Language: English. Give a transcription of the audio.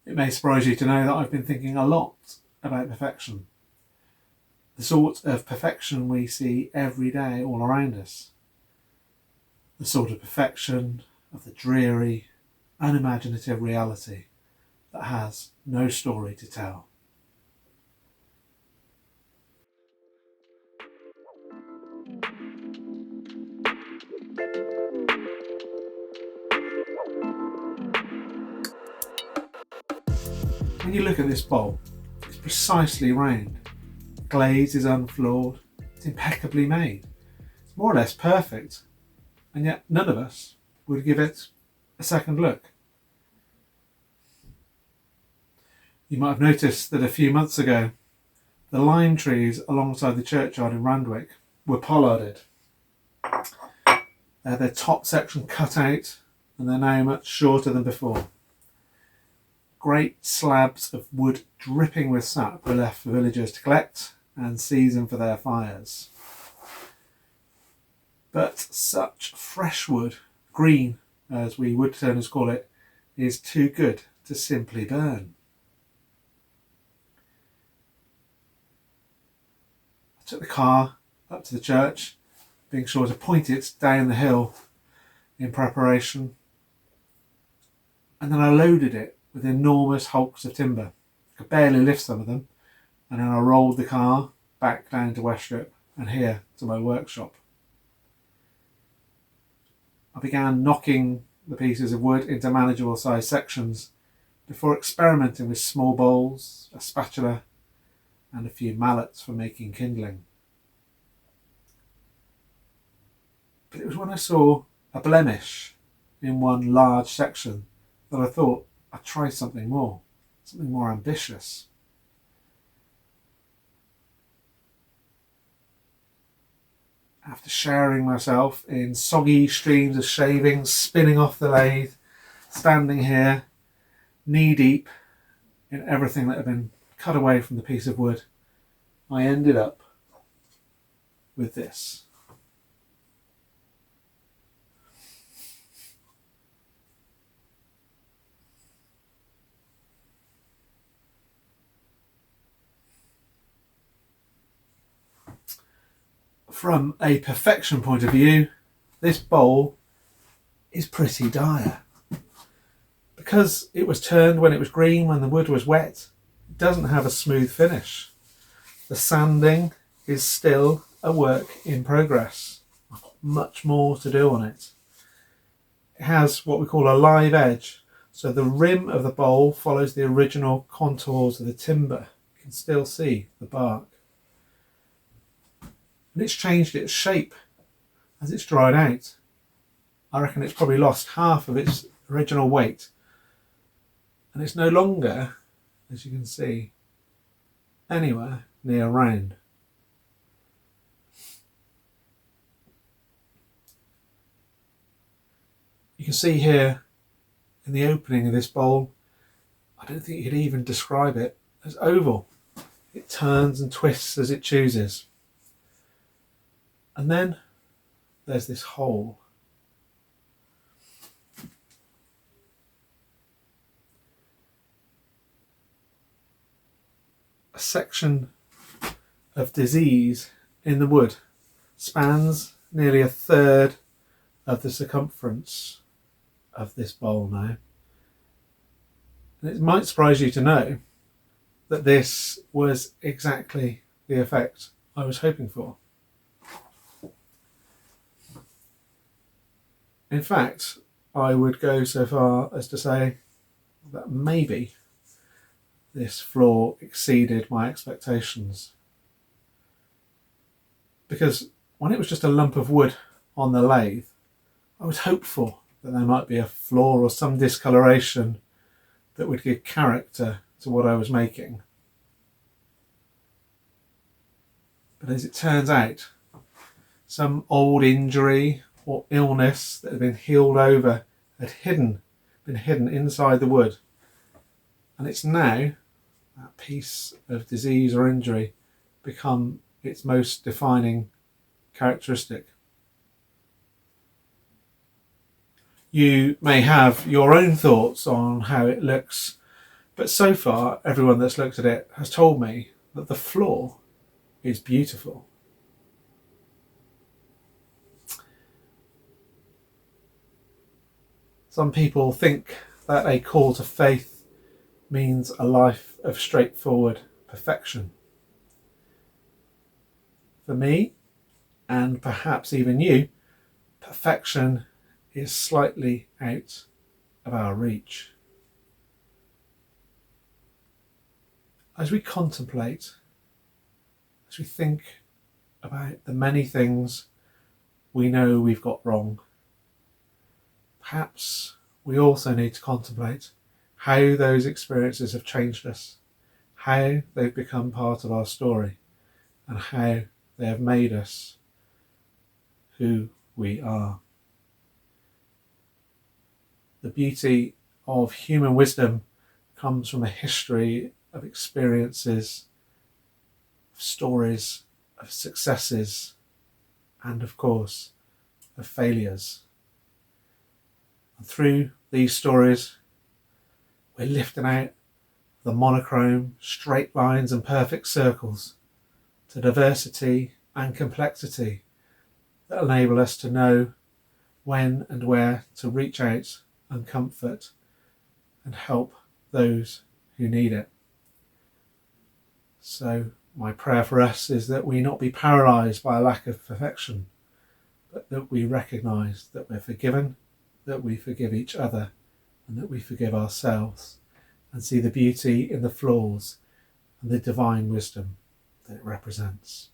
It may surprise you to know that I've been thinking a lot about perfection. The sort of perfection we see every day all around us. The sort of perfection of the dreary, unimaginative reality that has no story to tell. When you look at this bowl, it's precisely round. The glaze is unflawed, it's impeccably made. It's more or less perfect, and yet none of us would give it a second look. You might have noticed that a few months ago, the lime trees alongside the churchyard in Randwick were pollarded. They had their top section cut out, and they're now much shorter than before. Great slabs of wood dripping with sap were left for villagers to collect and season for their fires. But such fresh wood, green as we woodturners call it, is too good to simply burn. I took the car up to the church, being sure to point it down the hill in preparation, and then I loaded it with enormous hulks of timber. I could barely lift some of them, and then I rolled the car back down to Westrip and here to my workshop. I began knocking the pieces of wood into manageable sized sections before experimenting with small bowls, a spatula, and a few mallets for making kindling. But it was when I saw a blemish in one large section that I thought I'd try something more ambitious. After showering myself in soggy streams of shavings spinning off the lathe, standing here knee deep in everything that had been cut away from the piece of wood, I ended up with this. From a perfection point of view, this bowl is pretty dire. Because it was turned when it was green, when the wood was wet, it doesn't have a smooth finish. The sanding is still a work in progress. I've got much more to do on it. It has what we call a live edge, so the rim of the bowl follows the original contours of the timber. You can still see the bark. And it's changed its shape as it's dried out. I reckon it's probably lost half of its original weight, and it's no longer, as you can see, anywhere near round. You can see here in the opening of this bowl, I don't think you could even describe it as oval. It turns and twists as it chooses. And then there's this hole. A section of disease in the wood spans nearly a third of the circumference of this bowl now. And it might surprise you to know that this was exactly the effect I was hoping for. In fact, I would go so far as to say that maybe this flaw exceeded my expectations. Because when it was just a lump of wood on the lathe, I was hopeful that there might be a flaw or some discoloration that would give character to what I was making. But as it turns out, some old injury or illness that had been healed over had been hidden inside the wood. And it's now, that piece of disease or injury, become its most defining characteristic. You may have your own thoughts on how it looks But so far, everyone that's looked at it has told me that the flaw is beautiful. Some people think that a call to faith means a life of straightforward perfection. For me, and perhaps even you, perfection is slightly out of our reach. As we contemplate, as we think about the many things we know we've got wrong, perhaps we also need to contemplate how those experiences have changed us, how they've become part of our story, and how they have made us who we are. The beauty of human wisdom comes from a history of experiences, of stories, of successes, and of course, of failures. And through these stories, we're lifting out the monochrome, straight lines and perfect circles to diversity and complexity that enable us to know when and where to reach out and comfort and help those who need it. So my prayer for us is that we not be paralysed by a lack of perfection, but that we recognise that we're forgiven, that we forgive each other, and that we forgive ourselves, and see the beauty in the flaws and the divine wisdom that it represents.